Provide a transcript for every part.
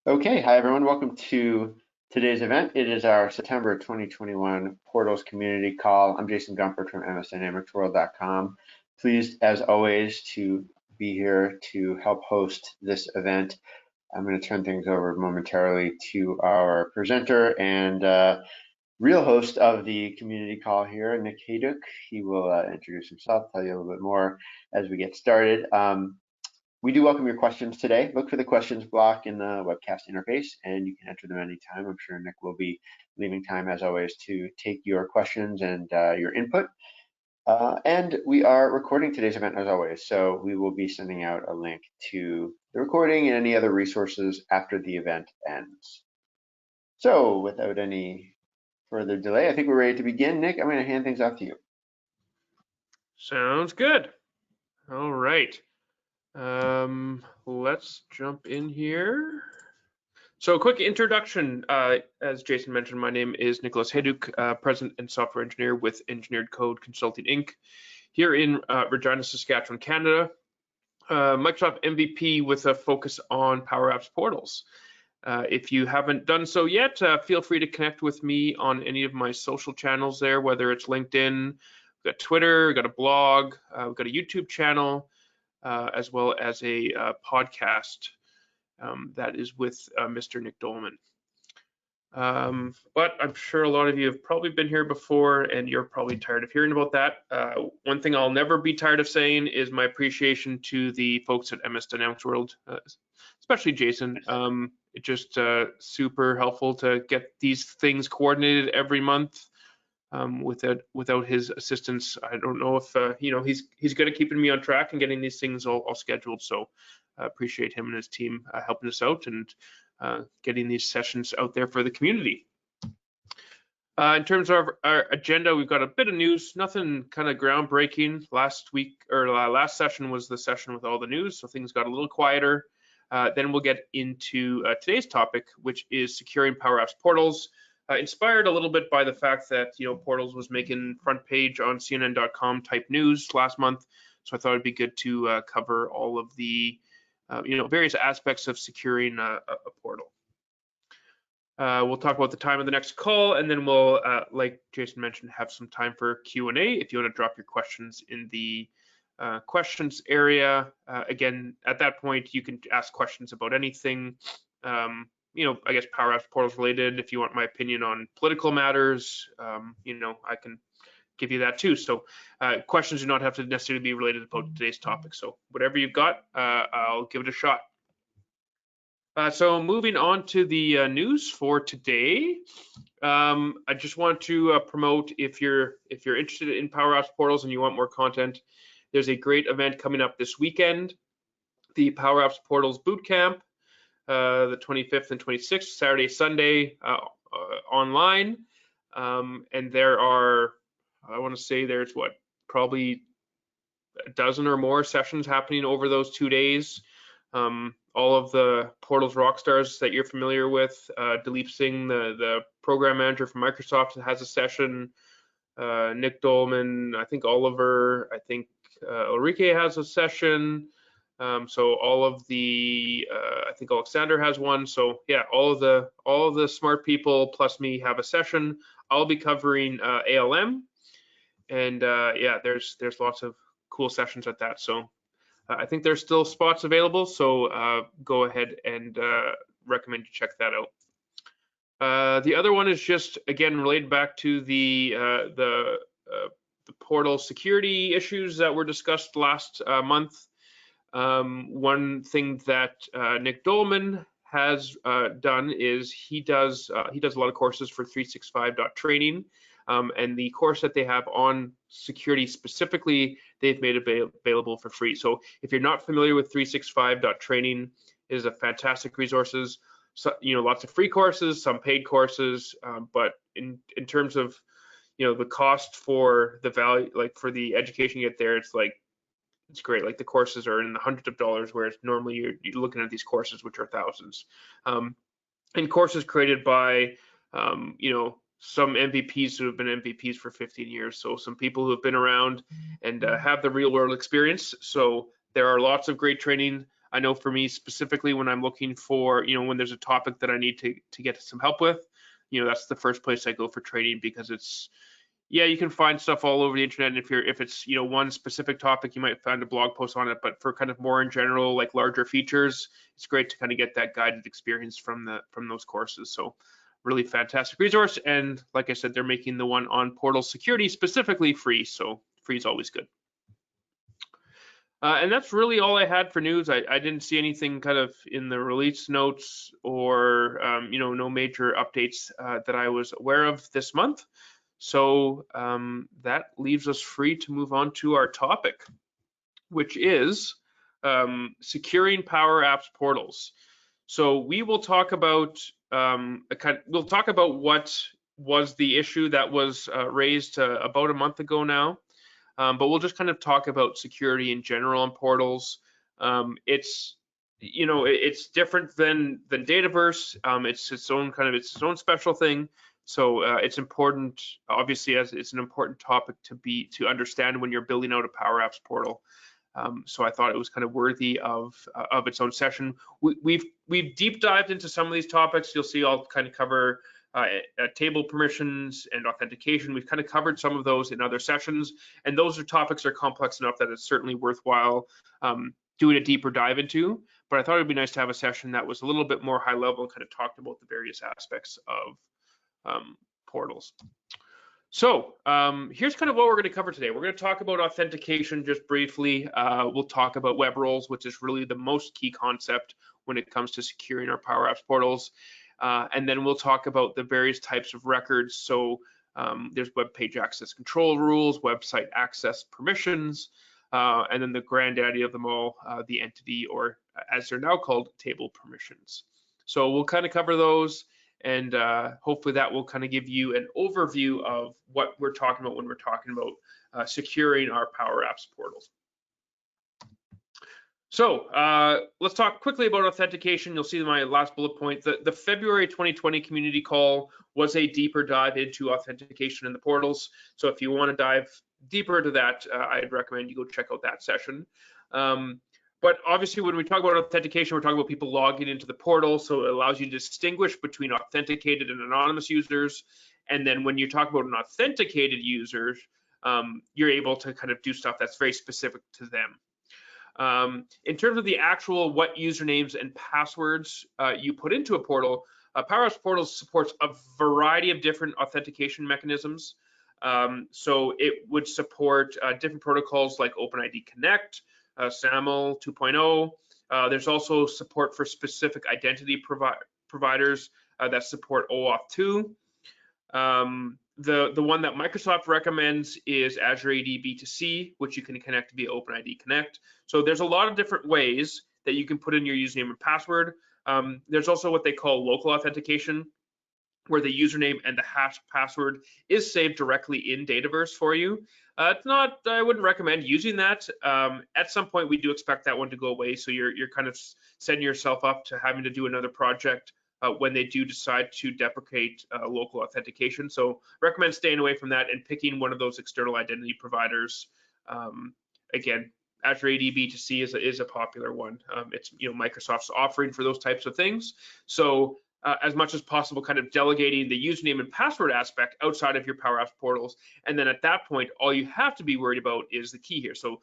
Okay, hi everyone. Welcome to today's event. It is our September 2021 Portals Community Call. I'm Jason Gumpert from MSDynamicsWorld.com. Pleased, as always, to be here to help host this event. I'm going to turn things over momentarily to our presenter and real host of the community call here, Nick Hayduk. He will introduce himself, tell you a little bit more as we get started. We do welcome your questions today. Look for the questions block in the webcast interface, and you can enter them anytime. I'm sure Nick will be leaving time, as always, to take your questions and your input. And we are recording today's event, as always, so we will be sending out a link to the recording and any other resources after the event ends. So without any further delay, I think we're ready to begin. Nick, I'm going to hand things off to you. Sounds good. All right. Let's jump in here. So, a quick introduction. As Jason mentioned, my name is Nicholas Hayduk, President and Software Engineer with Engineered Code Consulting Inc. here in Regina, Saskatchewan, Canada. Microsoft MVP with a focus on Power Apps portals. If you haven't done so yet, feel free to connect with me on any of my social channels there, whether it's LinkedIn, we've got Twitter, we've got a blog, we've got a YouTube channel, as well as a podcast that is with Mr. Nick Dolman. But I'm sure a lot of you have probably been here before and you're probably tired of hearing about that. One thing I'll never be tired of saying is my appreciation to the folks at MS Dynamics World, especially Jason. It's just super helpful to get these things coordinated every month. Without his assistance, I don't know if he's good at keeping me on track and getting these things all scheduled. So I appreciate him and his team helping us out and getting these sessions out there for the community. In terms of our agenda, we've got a bit of news, nothing kind of groundbreaking. Last session was the session with all the news, so things got a little quieter. Then we'll get into today's topic, which is securing Power Apps portals. Inspired a little bit by the fact that Portals was making front page on CNN.com type news last month, so I thought it'd be good to cover all of the various aspects of securing a portal. We'll talk about the time of the next call, and then we'll, like Jason mentioned, have some time for Q&A. If you want to drop your questions in the questions area, again, at that point, you can ask questions about anything. I guess Power Apps portals related. If you want my opinion on political matters, I can give you that too. So questions do not have to necessarily be related about today's topic. So whatever you've got, I'll give it a shot. So moving on to the news for today, I just want to promote if you're interested in Power Apps portals and you want more content, there's a great event coming up this weekend, the Power Apps Portals Bootcamp. The 25th and 26th, Saturday, Sunday, online. And there are, I want to say there's probably a dozen or more sessions happening over those 2 days. All of the Portals rock stars that you're familiar with, Dilip Singh, the program manager from Microsoft, has a session. Nick Dolman, I think Oliver, I think Ulrike has a session. So all of the, I think Alexander has one. So yeah, all of the smart people plus me have a session. I'll be covering ALM, and yeah, there's lots of cool sessions at that. So I think there's still spots available. So go ahead and recommend you check that out. The other one is just again related back to the portal security issues that were discussed last month. One thing that Nick Dolman has done is he does a lot of courses for 365.training, and the course that they have on security specifically, they've made available for free. So if you're not familiar with 365.training, it is a fantastic resources. So, lots of free courses, some paid courses, but in terms of the cost for the value, like for the education you get there, it's great. Like the courses are in the hundreds of dollars, whereas normally you're looking at these courses which are thousands. And courses created by some MVPs who have been MVPs for 15 years. So some people who have been around and have the real world experience. So there are lots of great training I know for me specifically, when I'm looking for, when there's a topic that I need to get some help with, that's the first place I go for training, because it's, yeah, you can find stuff all over the internet. And if it's one specific topic, you might find a blog post on it. But for kind of more in general, like larger features, it's great to kind of get that guided experience from those courses. So really fantastic resource. And like I said, they're making the one on portal security specifically free. So free is always good. And that's really all I had for news. I didn't see anything kind of in the release notes, or no major updates that I was aware of this month. So that leaves us free to move on to our topic, which is securing Power Apps portals. So we will talk about what was the issue that was raised about a month ago now, but we'll just kind of talk about security in general on portals. It's different than Dataverse. It's its own special thing. So it's important, obviously, as it's an important topic to understand when you're building out a Power Apps portal. So I thought it was kind of worthy of its own session. We've deep dived into some of these topics. You'll see I'll kind of cover table permissions and authentication. We've kind of covered some of those in other sessions, and those topics are complex enough that it's certainly worthwhile doing a deeper dive into. But I thought it'd be nice to have a session that was a little bit more high level and kind of talked about the various aspects of portals. So here's kind of what we're going to cover today. We're going to talk about authentication just briefly. We'll talk about web roles, which is really the most key concept when it comes to securing our Power Apps portals. And then we'll talk about the various types of records. So there's web page access control rules, website access permissions, and then the granddaddy of them all, the entity, or as they're now called, table permissions. So we'll kind of cover those. And hopefully that will kind of give you an overview of what we're talking about when we're talking about securing our Power Apps portals. So let's talk quickly about authentication. You'll see my last bullet point. The February 2020 community call was a deeper dive into authentication in the portals. So if you want to dive deeper into that, I'd recommend you go check out that session. But obviously, when we talk about authentication, we're talking about people logging into the portal. So it allows you to distinguish between authenticated and anonymous users. And then when you talk about an authenticated user, you're able to kind of do stuff that's very specific to them. In terms of the actual what usernames and passwords you put into a portal, Power Apps Portals supports a variety of different authentication mechanisms. So it would support different protocols like OpenID Connect, SAML 2.0. There's also support for specific identity providers that support OAuth 2. The one that Microsoft recommends is Azure AD B2C, which you can connect via OpenID Connect. So there's a lot of different ways that you can put in your username and password. There's also what they call local authentication, where the username and the hash password is saved directly in Dataverse for you. It's not, I wouldn't recommend using that. At some point, we do expect that one to go away. So you're kind of setting yourself up to having to do another project when they do decide to deprecate local authentication. So recommend staying away from that and picking one of those external identity providers. Again, Azure AD B2C is a popular one. It's Microsoft's offering for those types of things. So as much as possible, kind of delegating the username and password aspect outside of your Power Apps portals. And then at that point, all you have to be worried about is the key here. So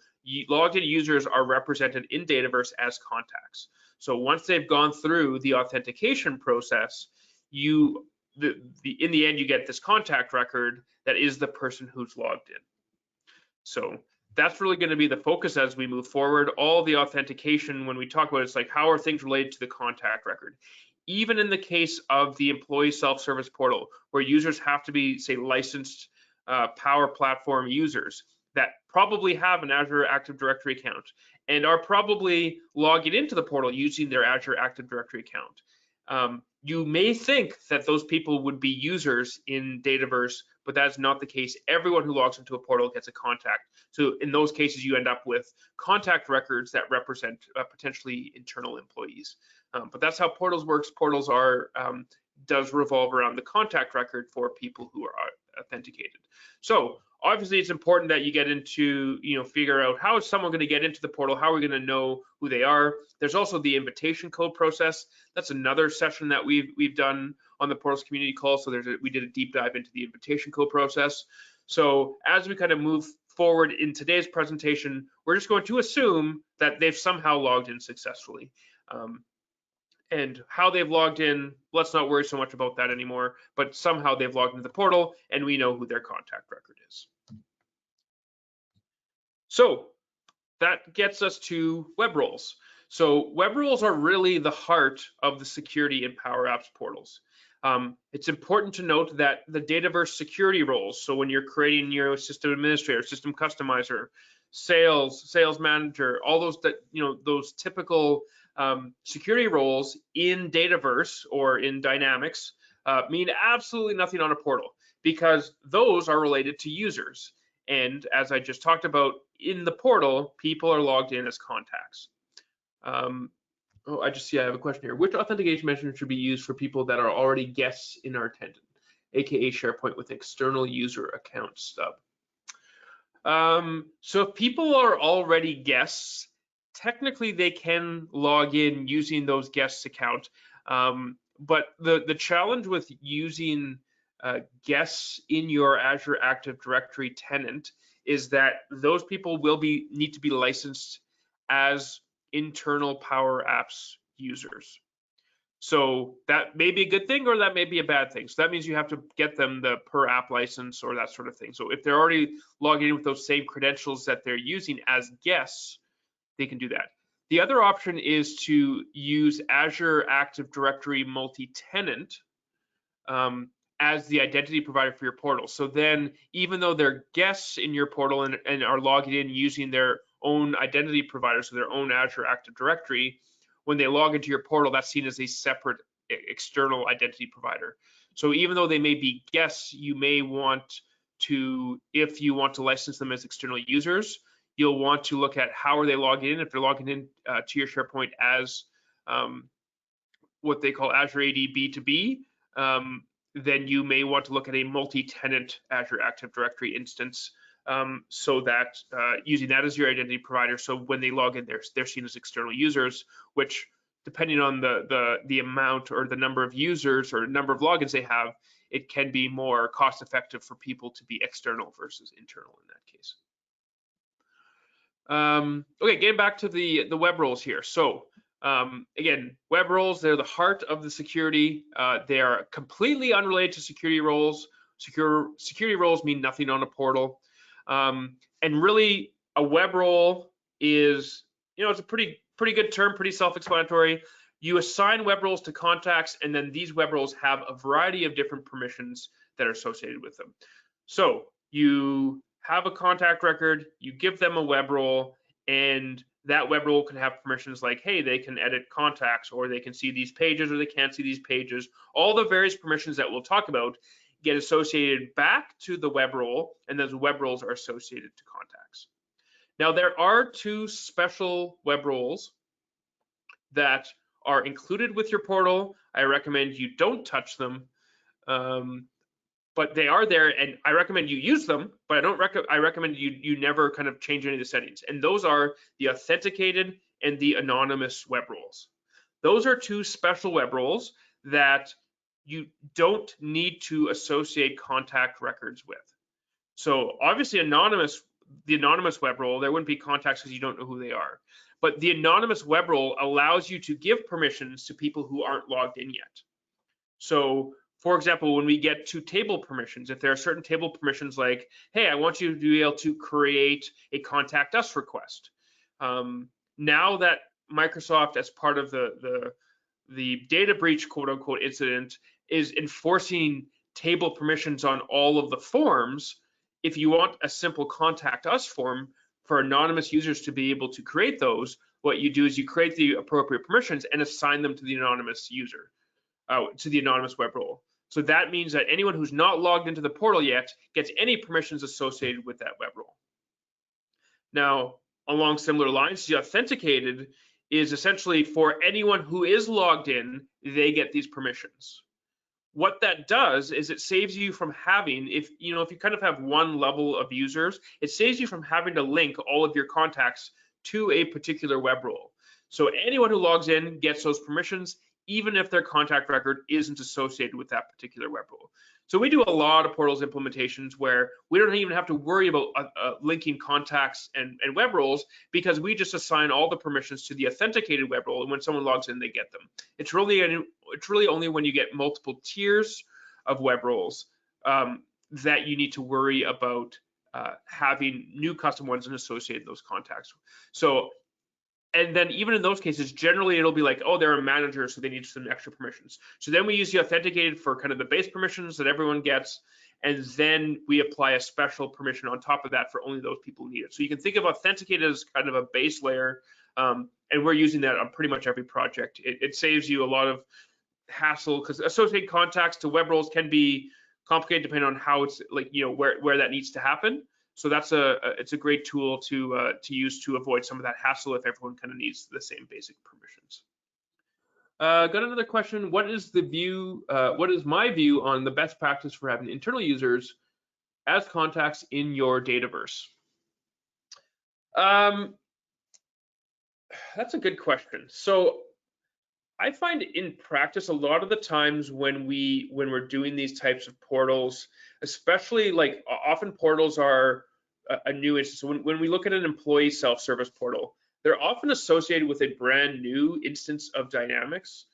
logged in users are represented in Dataverse as contacts. So once they've gone through the authentication process, in the end, you get this contact record that is the person who's logged in. So that's really going to be the focus as we move forward. All the authentication, when we talk about it, it's like, how are things related to the contact record? Even in the case of the employee self-service portal, where users have to be, say, licensed Power Platform users that probably have an Azure Active Directory account and are probably logging into the portal using their Azure Active Directory account. You may think that those people would be users in Dataverse, but that's not the case. Everyone who logs into a portal gets a contact. So in those cases, you end up with contact records that represent potentially internal employees. But that's how Portals works. Portals does revolve around the contact record for people who are authenticated. So obviously, it's important that you get into, figure out how is someone going to get into the portal? How are we going to know who they are? There's also the invitation code process. That's another session that we've done on the Portals community call. So we did a deep dive into the invitation code process. So as we kind of move forward in today's presentation, we're just going to assume that they've somehow logged in successfully. And how they've logged in, let's not worry so much about that anymore, but somehow they've logged into the portal and we know who their contact record is. So that gets us to web roles. So web roles are really the heart of the security in Power Apps portals. It's important to note that the Dataverse security roles, so when you're creating your system administrator, system customizer, sales manager, all those those typical security roles in Dataverse or in Dynamics mean absolutely nothing on a portal, because those are related to users. And as I just talked about, in the portal, people are logged in as contacts. I have a question here. Which authentication mechanism should be used for people that are already guests in our tenant, aka SharePoint with external user account stub? So if people are already guests, technically they can log in using those guests account. But the challenge with using guests in your Azure Active Directory tenant is that those people will need to be licensed as internal Power Apps users. So that may be a good thing or that may be a bad thing. So that means you have to get them the per app license or that sort of thing. So if they're already logging in with those same credentials that they're using as guests, they can do that. The other option is to use Azure Active Directory multi-tenant as the identity provider for your portal. So then, even though they're guests in your portal and are logging in using their own identity provider, so their own Azure Active Directory, when they log into your portal, that's seen as a separate external identity provider. So even though they may be guests, you may want to, if you want to license them as external users, you'll want to look at how are they logging in. If they're logging in to your SharePoint as what they call Azure AD B2B, then you may want to look at a multi-tenant Azure Active Directory instance, so that using that as your identity provider, so when they log in, they're seen as external users, which depending on the amount or the number of users or number of logins they have, it can be more cost effective for people to be external versus internal in that case. Okay, getting back to the web roles here. So again, web roles, they're the heart of the security. They are completely unrelated to security roles. Security roles mean nothing on a portal. And really, a web role is, it's a pretty good term, pretty self-explanatory. You assign web roles to contacts, and then these web roles have a variety of different permissions that are associated with them. So you have a contact record, you give them a web role, and that web role can have permissions like, hey, they can edit contacts, or they can see these pages, or they can't see these pages. All the various permissions that we'll talk about get associated back to the web role, and those web roles are associated to contacts. Now, there are two special web roles that are included with your portal. I recommend you don't touch them. But they are there, and I recommend you use them, but I recommend you never kind of change any of the settings. And those are the authenticated and the anonymous web roles. Those are two special web roles that you don't need to associate contact records with. So obviously the anonymous web role, there wouldn't be contacts because you don't know who they are. But the anonymous web role allows you to give permissions to people who aren't logged in yet. So for example, when we get to table permissions, if there are certain table permissions like, hey, I want you to be able to create a contact us request. Now that Microsoft, as part of the data breach, quote unquote, incident, is enforcing table permissions on all of the forms, if you want a simple contact us form for anonymous users to be able to create those, what you do is you create the appropriate permissions and assign them to the anonymous user. To the anonymous web role. So that means that anyone who's not logged into the portal yet gets any permissions associated with that web role. Now, along similar lines, the authenticated is essentially for anyone who is logged in, they get these permissions. what that does is it saves you from having, if you kind of have one level of users, it saves you from having to link all of your contacts to a particular web role. So anyone who logs in gets those permissions, even if their contact record isn't associated with that particular web role. So we do a lot of portals implementations where we don't even have to worry about linking contacts and web roles, because we just assign all the permissions to the authenticated web role, and when someone logs in, they get them. It's really only when you get multiple tiers of web roles that you need to worry about having new custom ones and associate those contacts. So, and then even in those cases, generally it'll be like, oh, they're a manager, so they need some extra permissions. So then we use the authenticated for kind of the base permissions that everyone gets, and then we apply a special permission on top of that for only those people who need it. So you can think of authenticated as kind of a base layer, and we're using that on pretty much every project. It saves you a lot of hassle, because associated contacts to web roles can be complicated depending on how it's like, where that needs to happen. So that's it's a great tool to use to avoid some of that hassle if everyone kind of needs the same basic permissions. Got another question. What is my view on the best practice for having internal users as contacts in your Dataverse? That's a good question. So I find in practice, a lot of the times when we're doing these types of portals, especially like often portals are a new instance. So when we look at an employee self-service portal, they're often associated with a brand new instance of Dynamics.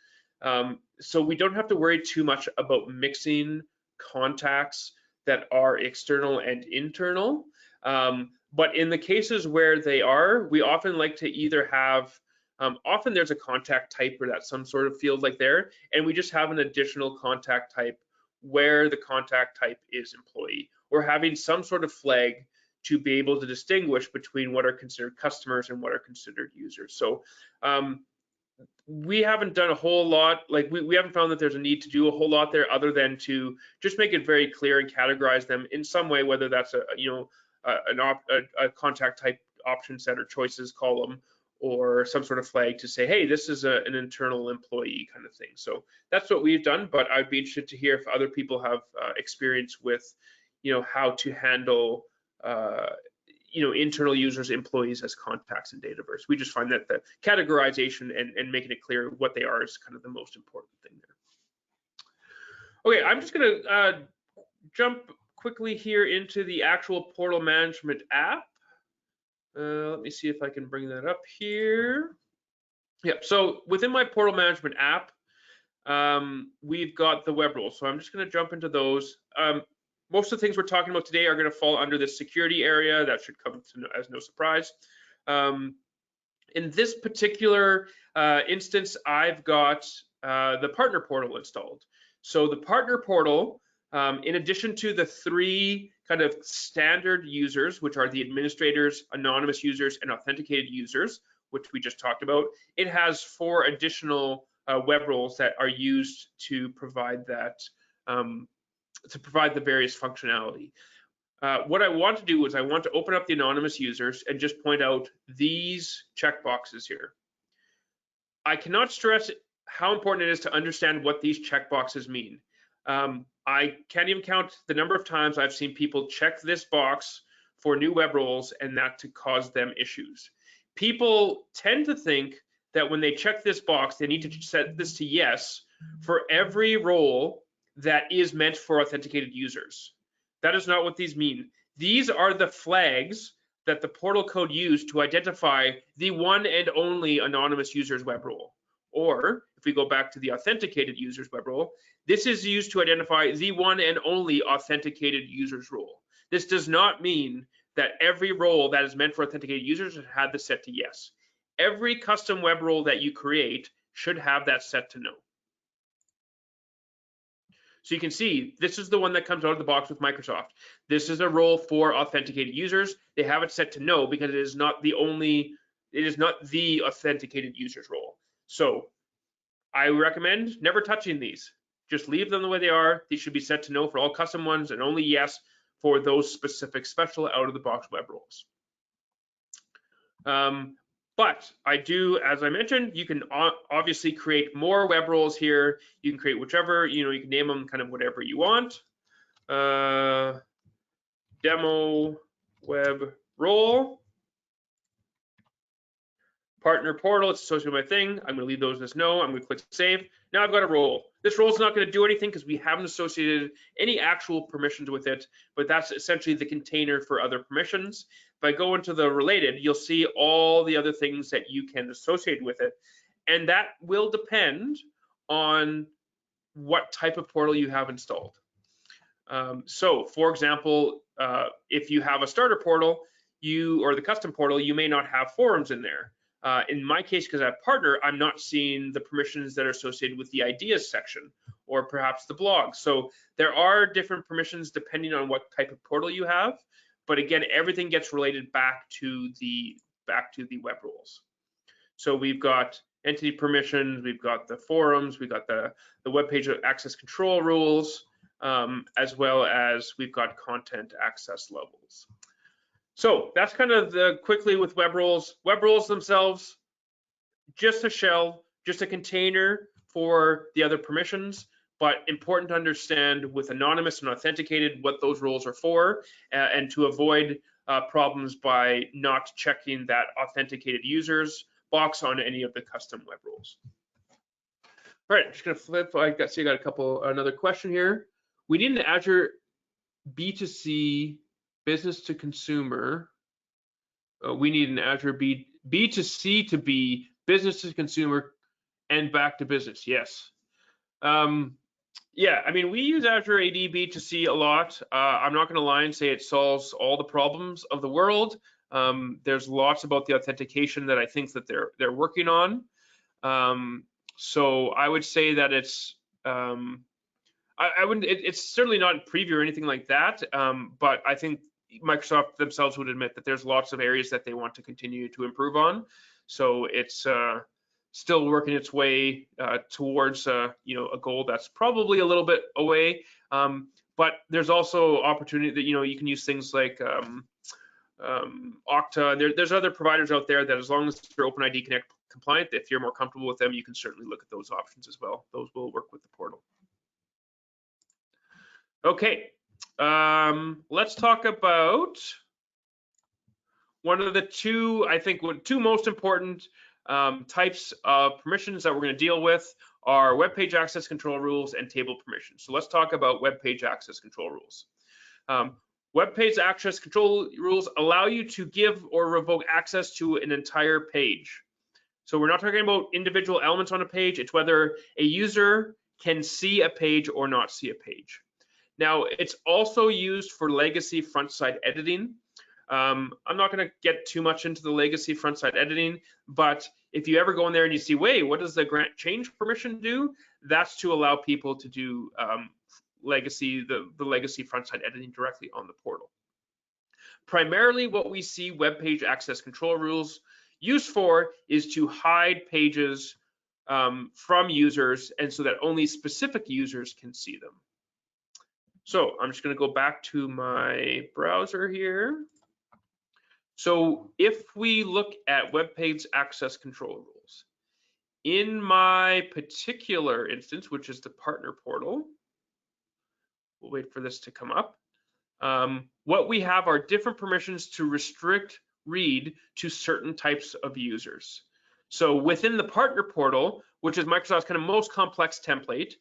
So we don't have to worry too much about mixing contacts that are external and internal. But in the cases where they are, we often like to either have often there's a contact type or that's some sort of field like there, and we just have an additional contact type where the contact type is employee. We're having some sort of flag to be able to distinguish between what are considered customers and what are considered users. So we haven't done a whole lot, like we haven't found that there's a need to do a whole lot there other than to just make it very clear and categorize them in some way, whether that's a contact type option set or choices column, or some sort of flag to say, hey, this is an internal employee kind of thing. So that's what we've done, but I'd be interested to hear if other people have experience with, how to handle, internal users, employees as contacts in Dataverse. We just find that the categorization and making it clear what they are is kind of the most important thing there. Okay, I'm just gonna jump quickly here into the actual portal management app. Let me see if I can bring that up here. Yeah, so within my portal management app, we've got the web roles. So I'm just going to jump into those. Most of the things we're talking about today are going to fall under this security area. That should come as no surprise. In this particular instance, I've got the partner portal installed. So the partner portal, in addition to the 3 kind of standard users, which are the administrators, anonymous users, and authenticated users, which we just talked about, it has 4 additional web roles that are used to provide that, to provide the various functionality. What I want to do is I want to open up the anonymous users and just point out these checkboxes here. I cannot stress how important it is to understand what these checkboxes mean. I can't even count the number of times I've seen people check this box for new web roles and that to cause them issues. People tend to think that when they check this box, they need to set this to yes for every role that is meant for authenticated users. That is not what these mean. These are the flags that the portal code used to identify the one and only anonymous users web role. Or if we go back to the authenticated users web role, this is used to identify the one and only authenticated users role. This does not mean that every role that is meant for authenticated users has had this set to yes. Every custom web role that you create should have that set to no. So you can see this is the one that comes out of the box with Microsoft. This is a role for authenticated users. They have it set to no because it is not the authenticated users role. So I recommend never touching these. Just leave them the way they are. These should be set to no for all custom ones and only yes for those specific special out of the box web roles. But I do, as I mentioned, you can obviously create more web roles here. You can create whichever, you can name them kind of whatever you want. Demo web role. Partner portal, it's associated with my thing. I'm going to leave those as no. I'm going to click save. Now I've got a role. This role is not going to do anything because we haven't associated any actual permissions with it, but that's essentially the container for other permissions. If I go into the related, you'll see all the other things that you can associate with it. And that will depend on what type of portal you have installed. So for example, if you have a starter portal, or the custom portal, you may not have forums in there. In my case, because I have partner, I'm not seeing the permissions that are associated with the ideas section or perhaps the blog. So there are different permissions depending on what type of portal you have. But again, everything gets related back to the web roles. So we've got entity permissions, we've got the forums, we've got the web page access control rules, as well as we've got content access levels. So that's kind of quickly with web roles. Web roles themselves, just a shell, just a container for the other permissions, but important to understand with anonymous and authenticated what those roles are for, and to avoid problems by not checking that authenticated users box on any of the custom web roles. All right, I'm just gonna flip. I got another question here. We need an Azure B2C, business to consumer. We need an Azure B2C to B, business to consumer, and back to business. Yes. Yeah, I mean, we use Azure AD B2C a lot. I'm not going to lie and say it solves all the problems of the world. There's lots about the authentication that I think that they're working on. So I would say that it's I wouldn't. It's certainly not in preview or anything like that. But I think Microsoft themselves would admit that there's lots of areas that they want to continue to improve on. So it's still working its way towards a goal that's probably a little bit away. But there's also opportunity that you can use things like Okta. There's other providers out there that, as long as they're OpenID Connect compliant, if you're more comfortable with them, you can certainly look at those options as well. Those will work with the portal. Okay, let's talk about one of the two most important types of permissions that we're going to deal with are web page access control rules and table permissions. So let's talk about web page access control rules. Web page access control rules allow you to give or revoke access to an entire page. So we're not talking about individual elements on a page. It's whether a user can see a page or not see a page. Now, it's also used for legacy front-side editing. I'm not going to get too much into the legacy front-side editing, but if you ever go in there and you see, wait, what does the grant change permission do? That's to allow people to do the legacy front-side editing directly on the portal. Primarily, what we see web page access control rules used for is to hide pages from users, and so that only specific users can see them. So I'm just going to go back to my browser here. So if we look at web page access control rules, in my particular instance, which is the partner portal, we'll wait for this to come up. What we have are different permissions to restrict read to certain types of users. So within the partner portal, which is Microsoft's kind of most complex template,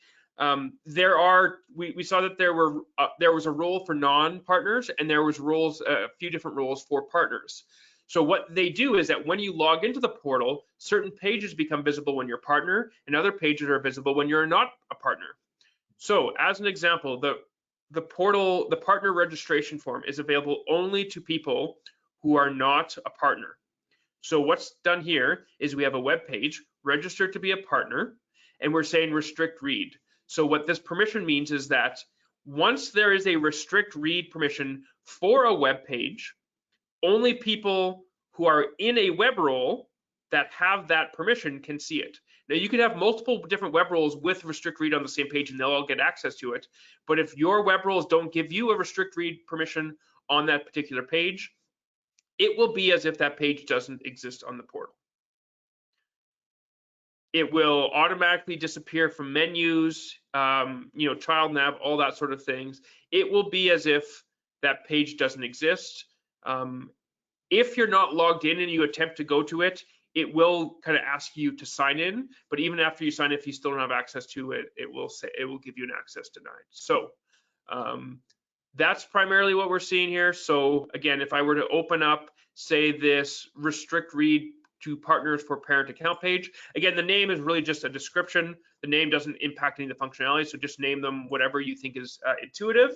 we saw that there was a role for non-partners, and there was a few different roles for partners. So what they do is that when you log into the portal, certain pages become visible when you're a partner, and other pages are visible when you're not a partner. So as an example, the partner registration form is available only to people who are not a partner. So what's done here is we have a web page registered to be a partner, and we're saying restrict read. So what this permission means is that once there is a restrict read permission for a web page, only people who are in a web role that have that permission can see it. Now, you could have multiple different web roles with restrict read on the same page and they'll all get access to it. But if your web roles don't give you a restrict read permission on that particular page, it will be as if that page doesn't exist on the portal. It will automatically disappear from menus, child nav, all that sort of things. It will be as if that page doesn't exist. If you're not logged in and you attempt to go to it, it will kind of ask you to sign in. But even after you sign in, if you still don't have access to it, it will give you an access denied. So that's primarily what we're seeing here. So again, if I were to open up, say, this restrict read to partners for parent account page, again, the name is really just a description. The name doesn't impact any of the functionality, so just name them whatever you think is intuitive.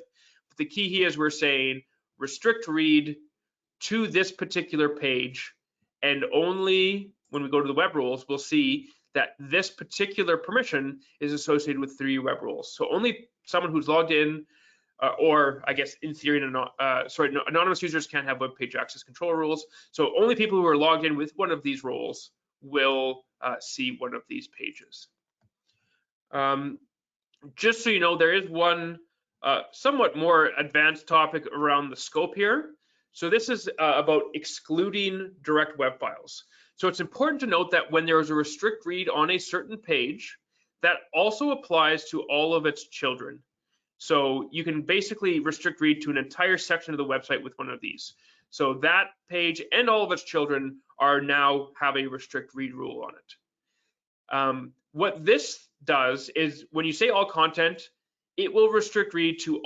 But the key here is we're saying restrict read to this particular page, and only when we go to the web rules, we'll see that this particular permission is associated with 3 web rules. So only someone who's logged in, or I guess in theory, anonymous users can't have web page access control rules. So only people who are logged in with one of these roles will see one of these pages. Just so you know, there is one somewhat more advanced topic around the scope here. So this is about excluding direct web files. So it's important to note that when there is a restrict read on a certain page, that also applies to all of its children. So you can basically restrict read to an entire section of the website with one of these. So that page and all of its children are now have a restrict read rule on it. What this does is when you say all content, it will restrict read to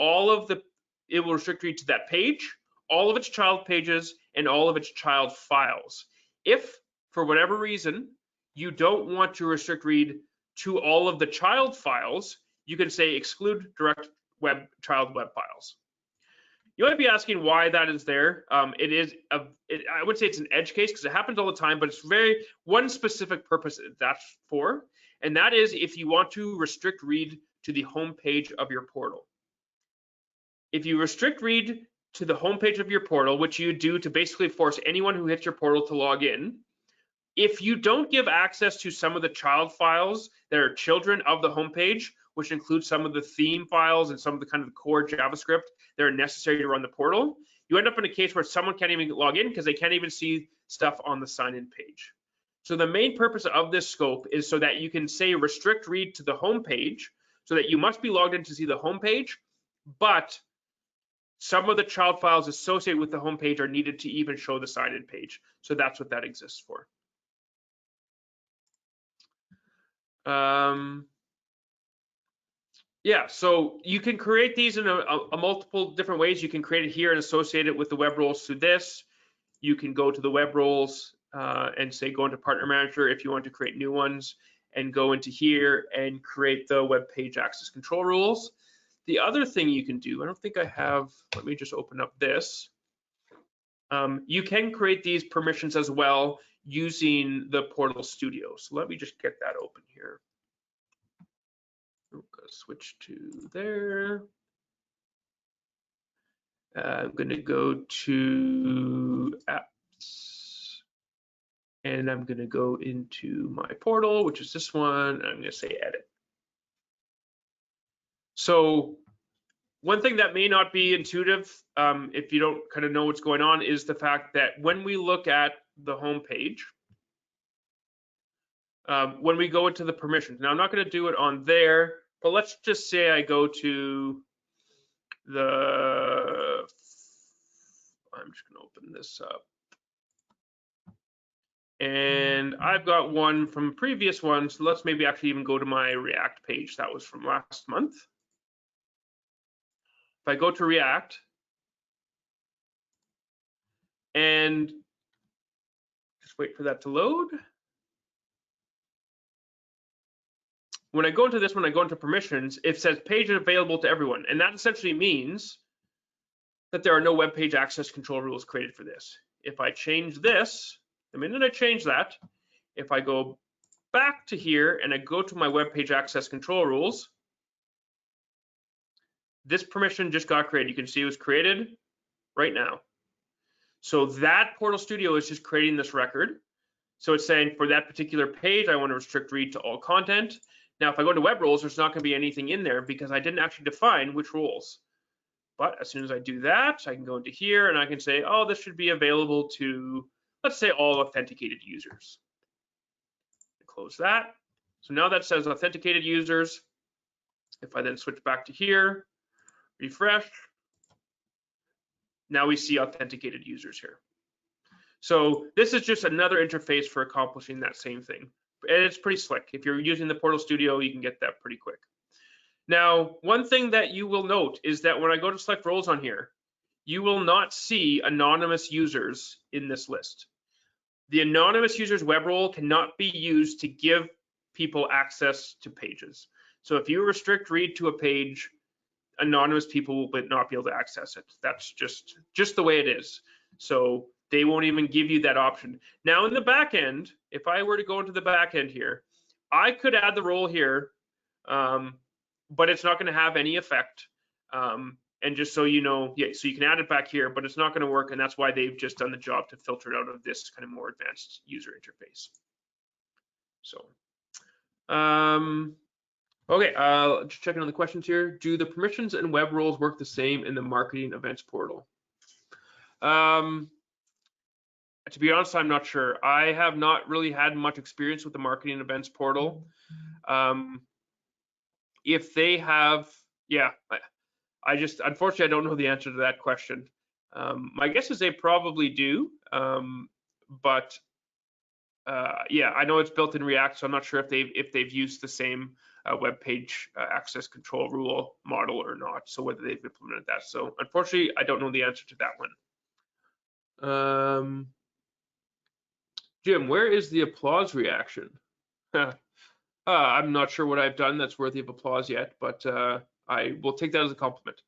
that page, all of its child pages, and all of its child files. If for whatever reason you don't want to restrict read to all of the child files, you can say exclude direct child web files. You might be asking why that is there. I would say it's an edge case because it happens all the time, but it's one specific purpose that's for, and that is if you want to restrict read to the home page of your portal. If you restrict read to the home page of your portal, which you do to basically force anyone who hits your portal to log in, if you don't give access to some of the child files that are children of the home page, which includes some of the theme files and some of the kind of the core JavaScript that are necessary to run the portal, you end up in a case where someone can't even log in because they can't even see stuff on the sign-in page. So the main purpose of this scope is so that you can say restrict read to the home page, so that you must be logged in to see the home page, but some of the child files associated with the home page are needed to even show the sign-in page. So that's what that exists for. Yeah, so you can create these in a multiple different ways. You can create it here and associate it with the web roles through this. You can go to the web roles and say go into Partner Manager if you want to create new ones, and go into here and create the web page access control rules. The other thing you can do, I don't think I have, let me just open up this. You can create these permissions as well using the Portal Studio. So let me just get that open here. I'm gonna switch to there. I'm gonna go to apps, and I'm gonna go into my portal, which is this one, and I'm gonna say edit. So one thing that may not be intuitive if you don't kind of know what's going on is the fact that when we look at the home page, when we go into the permissions, now I'm not going to do it on there, but let's just say I go to I'm just going to open this up. And I've got one from previous ones. So let's maybe actually even go to my React page. That was from last month. If I go to React and just wait for that to load. When I go into this one, I go into permissions, it says page available to everyone. And that essentially means that there are no web page access control rules created for this. If I change this, the minute I change that, if I go back to here and I go to my web page access control rules, this permission just got created. You can see it was created right now. So that Portal Studio is just creating this record. So it's saying for that particular page, I want to restrict read to all content. Now, if I go to web roles, there's not going to be anything in there because I didn't actually define which roles. But as soon as I do that, I can go into here and I can say, oh, this should be available to, let's say, all authenticated users. Close that. So now that says authenticated users. If I then switch back to here, refresh, now we see authenticated users here. So this is just another interface for accomplishing that same thing. And it's pretty slick. If you're using the Portal Studio, you can get that pretty quick. Now, one thing that you will note is that when I go to select roles on here, you will not see anonymous users in this list. The anonymous users web role cannot be used to give people access to pages. So if you restrict read to a page, anonymous people will not be able to access it. That's just the way it is. So they won't even give you that option. Now in the back end, if I were to go into the back end here, I could add the role here, but it's not going to have any effect. And just so you know, yeah, so you can add it back here, but it's not going to work, and that's why they've just done the job to filter it out of this kind of more advanced user interface. So, okay, just checking on the questions here. Do the permissions and web roles work the same in the marketing events portal? To be honest, I'm not sure. I have not really had much experience with the marketing events portal. If they have, yeah, I just, unfortunately, I don't know the answer to that question. My guess is they probably do, but yeah, I know it's built in React, so I'm not sure if they've used the same web page access control rule model or not. So whether they've implemented that. So unfortunately, I don't know the answer to that one. Jim, where is the applause reaction? I'm not sure what I've done that's worthy of applause yet, but I will take that as a compliment.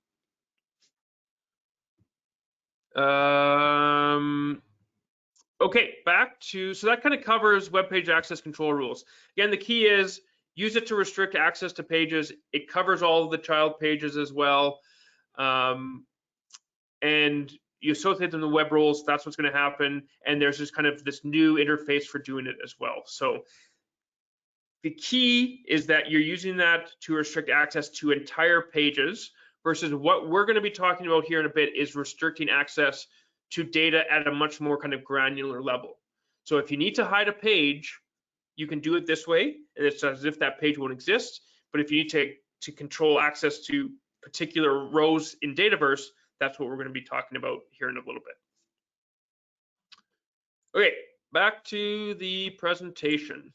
Okay, back to, so that kind of covers web page access control rules. Again, the key is use it to restrict access to pages. It covers all of the child pages as well. And you associate them with web roles, that's what's going to happen. And there's just kind of this new interface for doing it as well. So the key is that you're using that to restrict access to entire pages versus what we're going to be talking about here in a bit is restricting access to data at a much more kind of granular level. So if you need to hide a page, you can do it this way, and it's as if that page won't exist. But if you need to control access to particular rows in Dataverse, that's what we're going to be talking about here in a little bit. Okay, back to the presentation.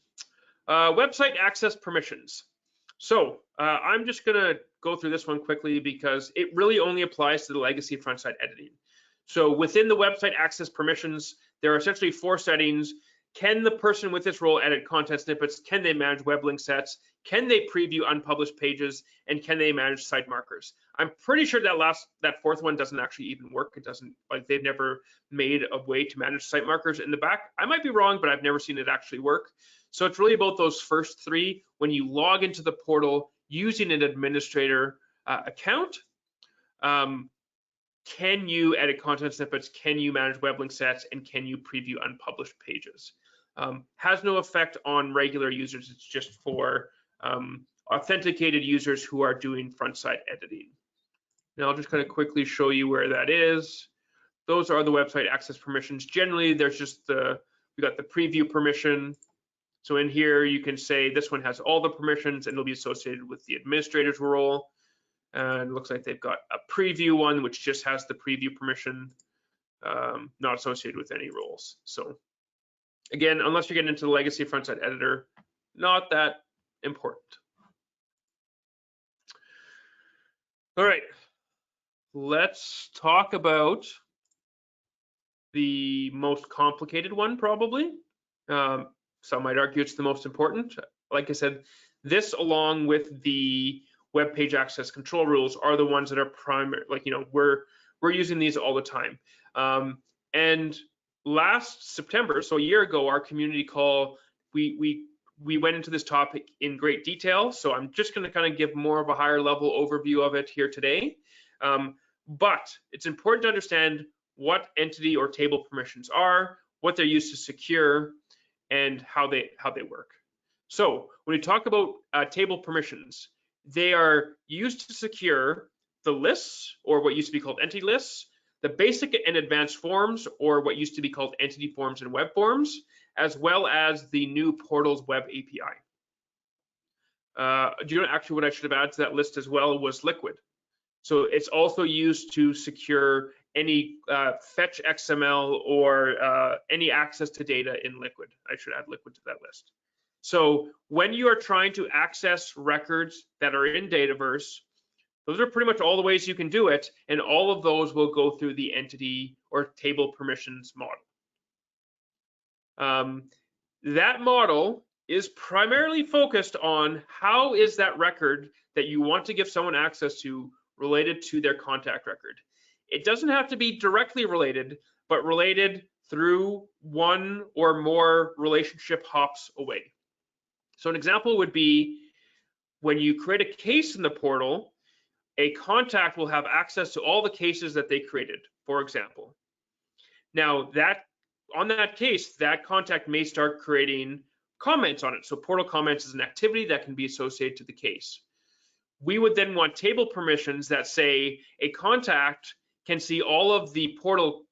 Website access permissions. So I'm just going to go through this one quickly because it really only applies to the legacy front-side editing. So within the website access permissions, there are essentially 4 settings. Can the person with this role edit content snippets? Can they manage web link sets? Can they preview unpublished pages? And can they manage site markers? I'm pretty sure that fourth one doesn't actually even work. It doesn't, like, they've never made a way to manage site markers in the back. I might be wrong, but I've never seen it actually work. So it's really about those first 3. When you log into the portal using an administrator account, can you edit content snippets? Can you manage web link sets? And can you preview unpublished pages? Has no effect on regular users. It's just for authenticated users who are doing front-side editing. Now I'll just kind of quickly show you where that is. Those are the website access permissions. Generally, there's just we got the preview permission. So in here, you can say this one has all the permissions and it'll be associated with the administrator's role. And it looks like they've got a preview one, which just has the preview permission, not associated with any roles. So again, unless you're getting into the legacy front-side editor, not that important. All right, let's talk about the most complicated one, probably. Some might argue it's the most important. Like I said, this along with the web page access control rules are the ones that are primary. Like, you know, we're using these all the time. And last September, so a year ago, our community call, we went into this topic in great detail. So I'm just going to kind of give more of a higher level overview of it here today. But it's important to understand what entity or table permissions are, what they're used to secure, and how they work. So when we talk about table permissions, they are used to secure the lists, or what used to be called entity lists, the basic and advanced forms, or what used to be called entity forms and web forms, as well as the new portal's web API. Do you know actually what I should have added to that list as well was liquid. So it's also used to secure any fetch XML or any access to data in liquid. I should add liquid to that list. So when you are trying to access records that are in Dataverse, those are pretty much all the ways you can do it, and all of those will go through the entity or table permissions model. That model is primarily focused on how is that record that you want to give someone access to related to their contact record. It doesn't have to be directly related, but related through one or more relationship hops away. So an example would be when you create a case in the portal, a contact will have access to all the cases that they created, for example. Now on that case, that contact may start creating comments on it. So portal comments is an activity that can be associated to the case. We would then want table permissions that say a contact can see all of the portal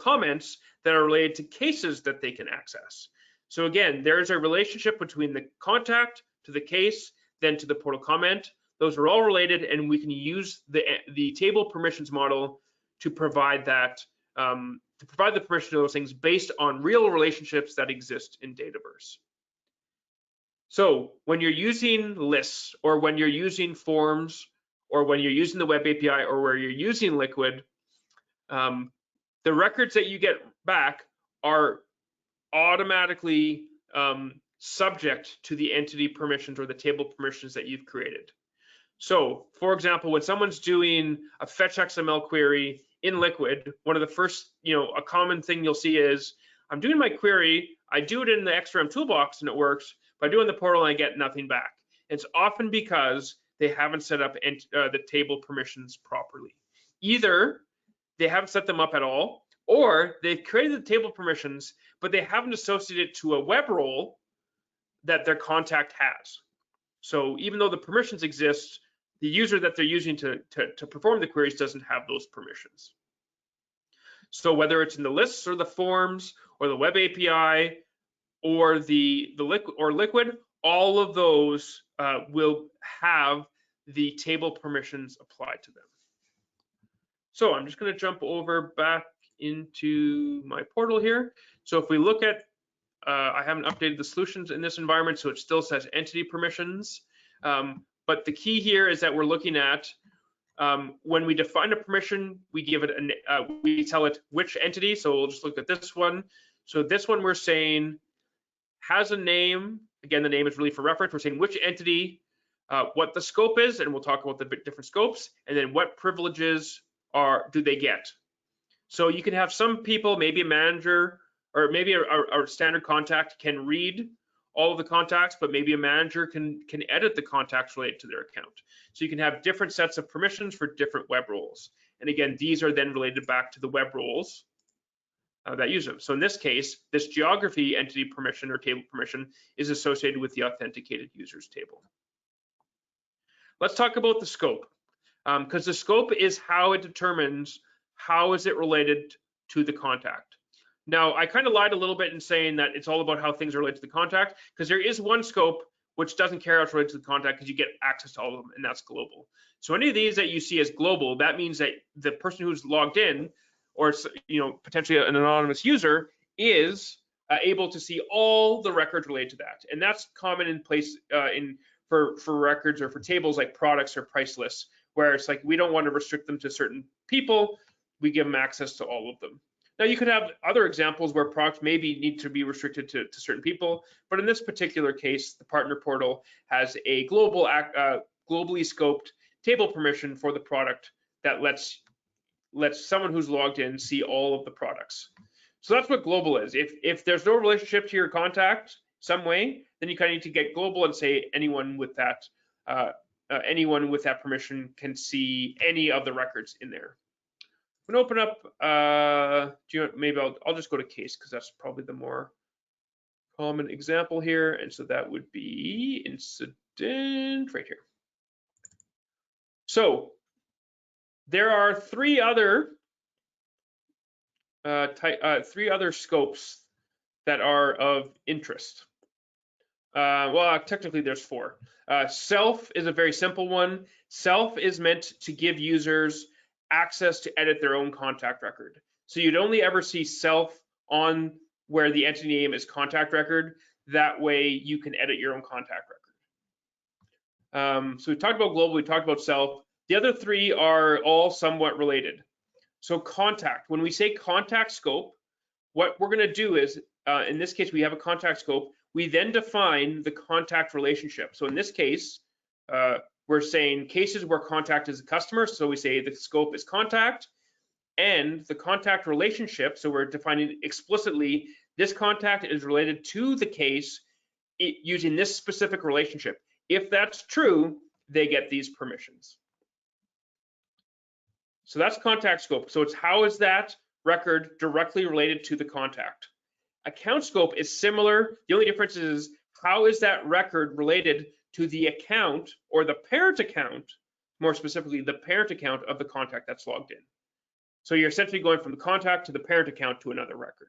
comments that are related to cases that they can access. So again, there's a relationship between the contact to the case, then to the portal comment. Those are all related, and we can use the table permissions model to provide that to provide the permission to those things based on real relationships that exist in Dataverse. So when you're using lists, or when you're using forms, or when you're using the web API, or where you're using Liquid, the records that you get back are automatically subject to the entity permissions or the table permissions that you've created. So, for example, when someone's doing a fetch XML query in Liquid, one of the first, a common thing you'll see is, I'm doing my query, I do it in the XRM toolbox and it works, but I do it in the portal and I get nothing back. It's often because they haven't set up the table permissions properly. Either they haven't set them up at all, or they've created the table permissions, but they haven't associated it to a web role that their contact has. So even though the permissions exist, the user that they're using to perform the queries doesn't have those permissions. So whether it's in the lists or the forms or the web API or the Liquid, all of those will have the table permissions applied to them. So I'm just going to jump over back into my portal here. So if we look at, I haven't updated the solutions in this environment, so it still says entity permissions. But the key here is that we're looking at when we define a permission, we give it we tell it which entity. So we'll just look at this one. So this one we're saying has a name. Again, the name is really for reference. We're saying which entity, what the scope is, and we'll talk about the different scopes, and then what privileges do they get. So you can have some people, maybe a manager or maybe a standard contact can read all of the contacts, but maybe a manager can edit the contacts related to their account. So you can have different sets of permissions for different web roles. And again, these are then related back to the web roles that use them. So in this case, this geography entity permission or table permission is associated with the authenticated users table. Let's talk about the scope, because the scope is how it determines how is it related to the contact. Now, I kind of lied a little bit in saying that it's all about how things are related to the contact, because there is one scope which doesn't care how it's related to the contact, because you get access to all of them, and that's global. So any of these that you see as global, that means that the person who's logged in, or potentially an anonymous user, is able to see all the records related to that. And that's common in place for records or for tables like products or price lists, where it's like we don't want to restrict them to certain people, we give them access to all of them. Now you could have other examples where products maybe need to be restricted to certain people, but in this particular case, the partner portal has a globally scoped table permission for the product that lets someone who's logged in see all of the products. So that's what global is. If there's no relationship to your contact some way, then you kind of need to get global and say anyone with that permission can see any of the records in there. I'm gonna open up, maybe I'll just go to case, because that's probably the more common example here. And so that would be incident right here. So there are three other scopes that are of interest. Well, technically there's 4. Self is a very simple one. Self is meant to give users access to edit their own contact record. So you'd only ever see self on where the entity name is contact record. That way you can edit your own contact record. So we talked about global, we talked about self. The other 3 are all somewhat related. So contact, when we say contact scope, what we're going to do is, in this case, we have a contact scope. We then define the contact relationship. So in this case, we're saying cases where contact is a customer. So we say the scope is contact, and the contact relationship. So we're defining explicitly this contact is related to the case using this specific relationship. If that's true, they get these permissions. So that's contact scope. So it's how is that record directly related to the contact. Account scope is similar. The only difference is how is that record related to the account or the parent account, more specifically, the parent account of the contact that's logged in. So you're essentially going from the contact to the parent account to another record.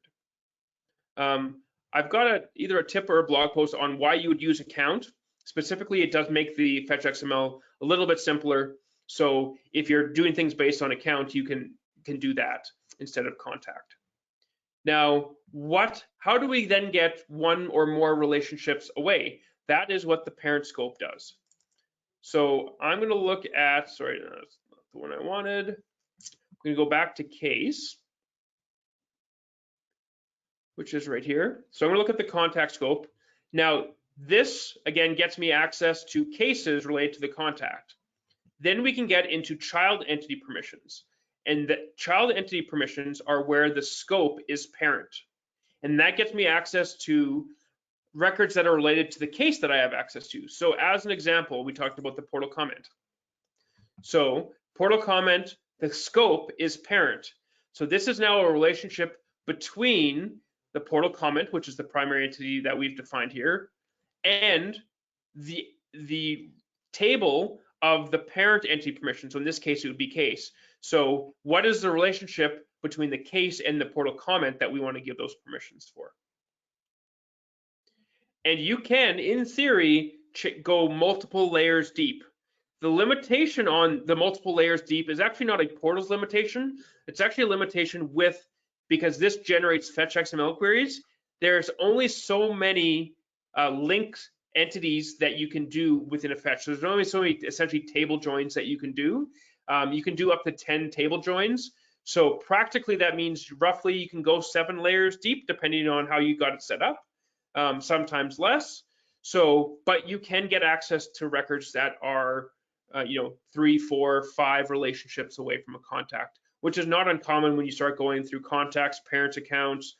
I've got either a tip or a blog post on why you would use account. Specifically, it does make the fetch XML a little bit simpler. So if you're doing things based on account, you can do that instead of contact. Now, how do we then get one or more relationships away? That is what the parent scope does. So I'm going to look at, sorry, that's not the one I wanted. I'm going to go back to case, which is right here. So I'm going to look at the contact scope. Now, this, again, gets me access to cases related to the contact. Then we can get into child entity permissions. And the child entity permissions are where the scope is parent. And that gets me access to records that are related to the case that I have access to. So as an example, we talked about the portal comment. So portal comment, the scope is parent. So this is now a relationship between the portal comment, which is the primary entity that we've defined here, and the table of the parent entity permission. So in this case, it would be case. So what is the relationship between the case and the portal comment that we want to give those permissions for? And you can, in theory, go multiple layers deep. The limitation on the multiple layers deep is actually not a portals limitation. It's actually a limitation because this generates fetch XML queries. There's only so many linked entities that you can do within a fetch. So there's only so many essentially table joins that you can do. You can do up to 10 table joins. So practically that means roughly you can go 7 layers deep depending on how you got it set up, sometimes less. So, but you can get access to records that are 3, 4, 5 relationships away from a contact, which is not uncommon when you start going through contacts, parent accounts,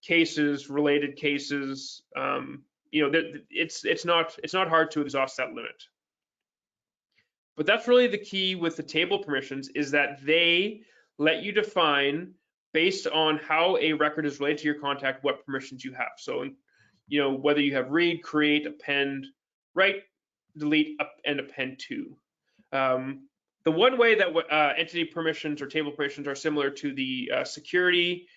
cases, related cases. It's not hard to exhaust that limit. But that's really the key with the table permissions, is that they let you define based on how a record is related to your contact what permissions you have. So, whether you have read, create, append, write, delete, and append to. The one way that entity permissions or table permissions are similar to the security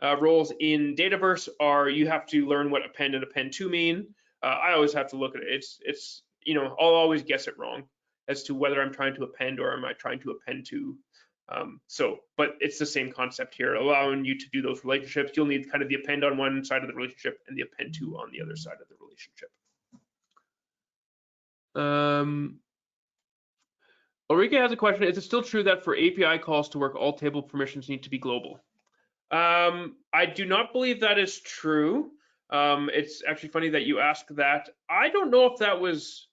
roles in Dataverse are you have to learn what append and append to mean. I always have to look at it. I'll always guess it wrong as to whether I'm trying to append or am I trying to append to. But it's the same concept here, allowing you to do those relationships. You'll need kind of the append on one side of the relationship and the append to on the other side of the relationship. Ulrike has a question. Is it still true that for API calls to work, all table permissions need to be global? I do not believe that is true. It's actually funny that you asked that. I don't know if that was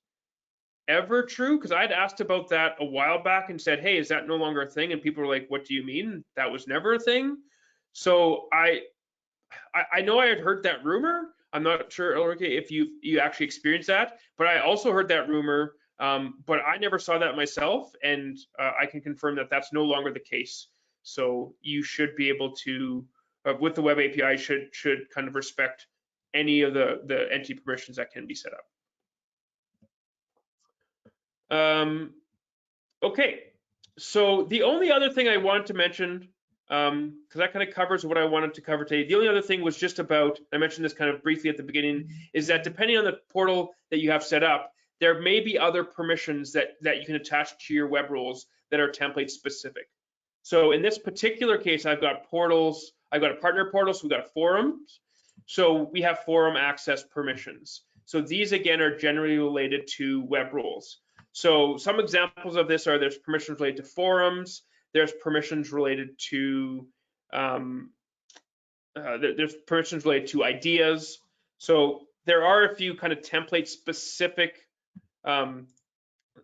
ever true, because I'd asked about that a while back and said, hey, is that no longer a thing? And people were like, what do you mean? That was never a thing. So I know I had heard that rumor. I'm not sure, Ulrike, if you actually experienced that, but I also heard that rumor, but I never saw that myself, and I can confirm that that's no longer the case. So you should be able to, with the web API, should kind of respect any of the entity permissions that can be set up. Okay, so the only other thing I want to mention because that kind of covers what I wanted to cover today. The only other thing was just about, I mentioned this kind of briefly at the beginning, is that depending on the portal that you have set up, there may be other permissions that you can attach to your web rules that are template specific. So in this particular case, I've got portals, I've got a partner portal, so we've got forums. So we have forum access permissions. So these again are generally related to web rules. So some examples of this are there's permissions related to forums, there's permissions related to there's permissions related to ideas. So there are a few kind of template specific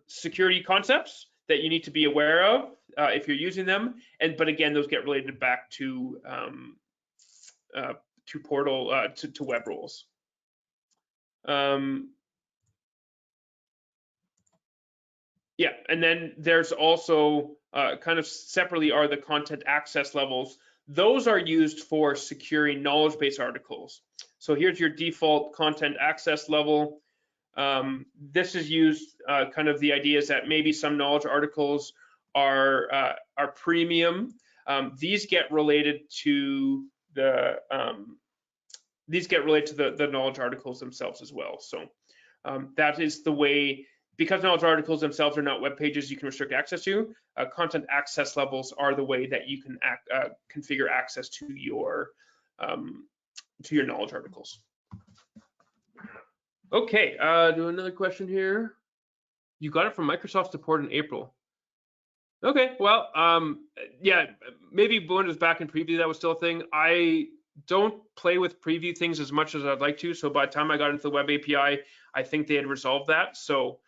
security concepts that you need to be aware of if you're using them. But again, those get related back to portal to web rules. Yeah, and then there's also kind of separately are the content access levels. Those are used for securing knowledge base articles. So here's your default content access level. This is used kind of the idea is that maybe some knowledge articles are premium. These get related to the knowledge articles themselves as well. So that is the way. Because knowledge articles themselves are not web pages you can restrict access to, content access levels are the way that you can configure access to your knowledge articles. Okay, do another question here. You got it from Microsoft support in April. Okay, well, yeah, maybe when it was back in preview, that was still a thing. I don't play with preview things as much as I'd like to. So by the time I got into the web API, I think they had resolved that. So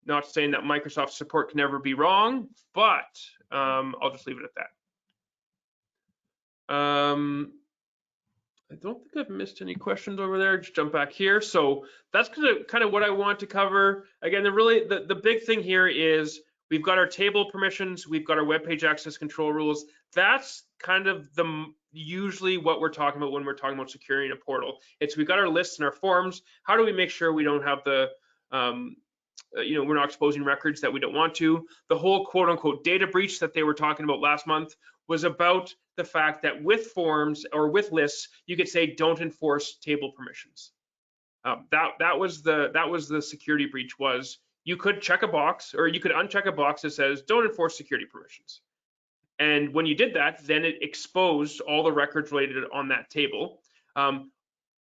not saying that Microsoft support can never be wrong, but I'll just leave it at that. I don't think I've missed any questions over there. Just jump back here. So that's kind of what I want to cover. Again, the big thing here is we've got our table permissions, we've got our web page access control rules. That's kind of usually what we're talking about when we're talking about securing a portal. We've got our lists and our forms. How do we make sure we don't have the we're not exposing records that we don't want to? The whole quote unquote data breach that they were talking about last month was about the fact that with forms or with lists, you could say don't enforce table permissions. That was the security breach. Was you could check a box or you could uncheck a box that says don't enforce security permissions. And when you did that, then it exposed all the records related on that table.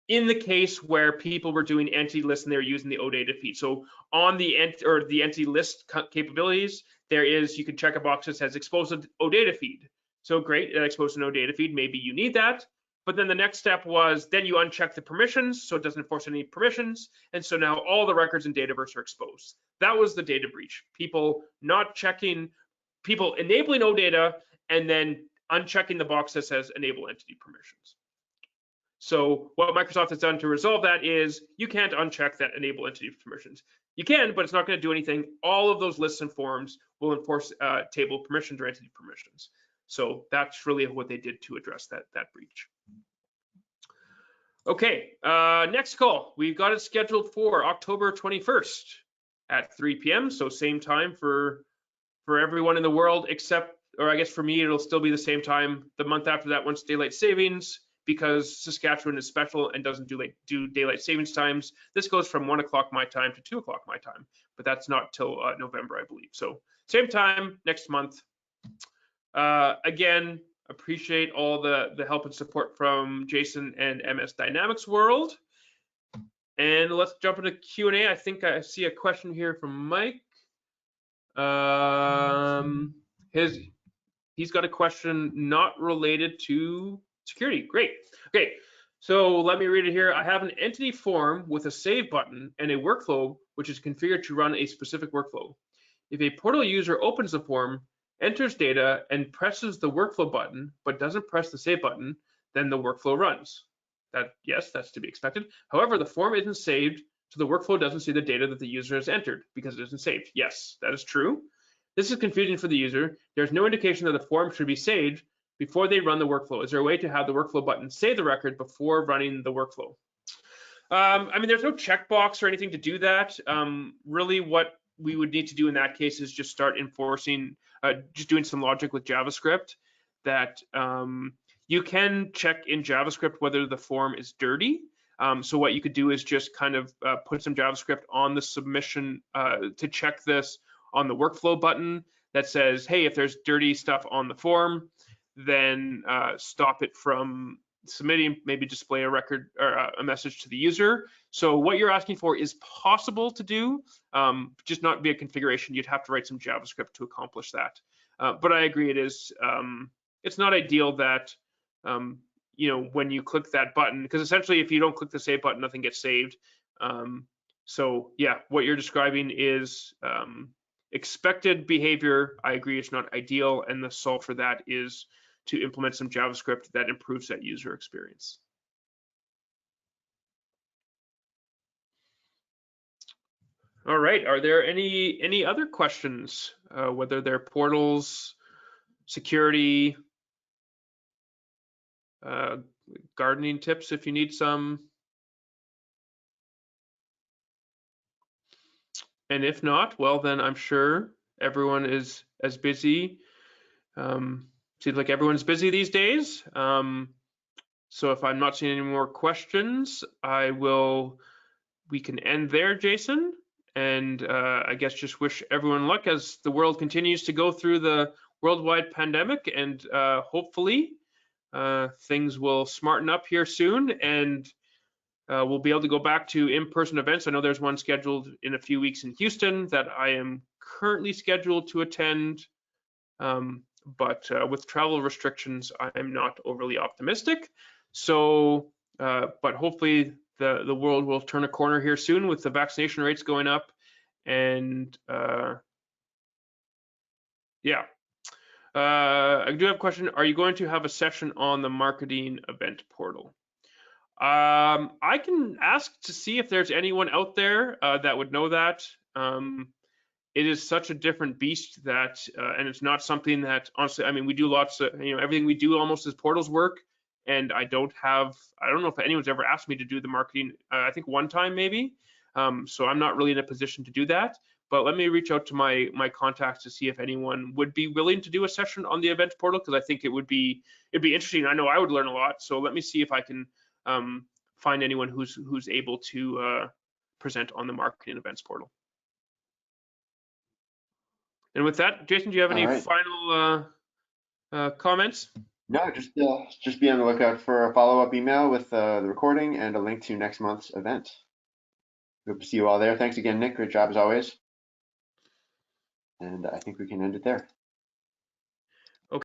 In the case where people were doing entity lists and they were using the OData feed. So on the entity list capabilities, you can check a box that says expose an OData feed. So great, it exposed an OData feed. Maybe you need that. But then the next step was then you uncheck the permissions, so it doesn't enforce any permissions. And so now all the records in Dataverse are exposed. That was the data breach. People enabling OData and then unchecking the box that says enable entity permissions. So what Microsoft has done to resolve that is you can't uncheck that enable entity permissions. You can, but it's not going to do anything. All of those lists and forms will enforce table permissions or entity permissions. So that's really what they did to address that breach. Okay, next call. We've got it scheduled for October 21st at 3 p.m. So same time for everyone in the world, except, or I guess for me, it'll still be the same time the month after that once daylight savings, because Saskatchewan is special and doesn't do daylight savings times. This goes from 1 o'clock my time to 2 o'clock my time, but that's not till November, I believe. So same time next month. Again, appreciate all the help and support from Jason and MS Dynamics World. And let's jump into Q&A. I think I see a question here from Mike. He's got a question not related to security. Great. Okay, so let me read it here. I have an entity form with a save button and a workflow which is configured to run a specific workflow. If a portal user opens the form, enters data, and presses the workflow button, but doesn't press the save button, then the workflow runs. Yes, that's to be expected. However, the form isn't saved, so the workflow doesn't see the data that the user has entered because it isn't saved. Yes, that is true. This is confusing for the user. There's no indication that the form should be saved before they run the workflow. Is there a way to have the workflow button save the record before running the workflow? I mean, there's no checkbox or anything to do that. Really, what we would need to do in that case is just start enforcing, just doing some logic with JavaScript that you can check in JavaScript whether the form is dirty. So what you could do is just kind of put some JavaScript on the submission to check this on the workflow button that says, hey, if there's dirty stuff on the form, then stop it from submitting, maybe display a record or a message to the user. So what you're asking for is possible to do, just not via configuration. You'd have to write some JavaScript to accomplish that. But I agree, it's not ideal that when you click that button, because essentially if you don't click the save button, nothing gets saved. So yeah, what you're describing is expected behavior. I agree, it's not ideal, and the solve for that is to implement some JavaScript that improves that user experience. All right, are there any other questions, whether they're portals, security, gardening tips if you need some? And if not, well, then I'm sure everyone is as busy. Seems like everyone's busy these days. So if I'm not seeing any more questions, we can end there, Jason. And I guess just wish everyone luck as the world continues to go through the worldwide pandemic, and hopefully things will smarten up here soon, and we'll be able to go back to in-person events. I know there's one scheduled in a few weeks in Houston that I am currently scheduled to attend. But with travel restrictions, I'm not overly optimistic. So, but hopefully the world will turn a corner here soon with the vaccination rates going up. And yeah, I do have a question. Are you going to have a session on the marketing event portal? I can ask to see if there's anyone out there that would know that. It is such a different beast that, and it's not something that, honestly, I mean, we do lots of, everything we do almost is portals work, and I don't know if anyone's ever asked me to do the marketing, I think one time maybe, so I'm not really in a position to do that, but let me reach out to my contacts to see if anyone would be willing to do a session on the events portal, because I think it'd be interesting. I know I would learn a lot, so let me see if I can find anyone who's able to present on the marketing events portal. And with that, Jason, do you have any final comments? No, just be on the lookout for a follow-up email with the recording and a link to next month's event. Hope to see you all there. Thanks again, Nick. Great job as always. And I think we can end it there.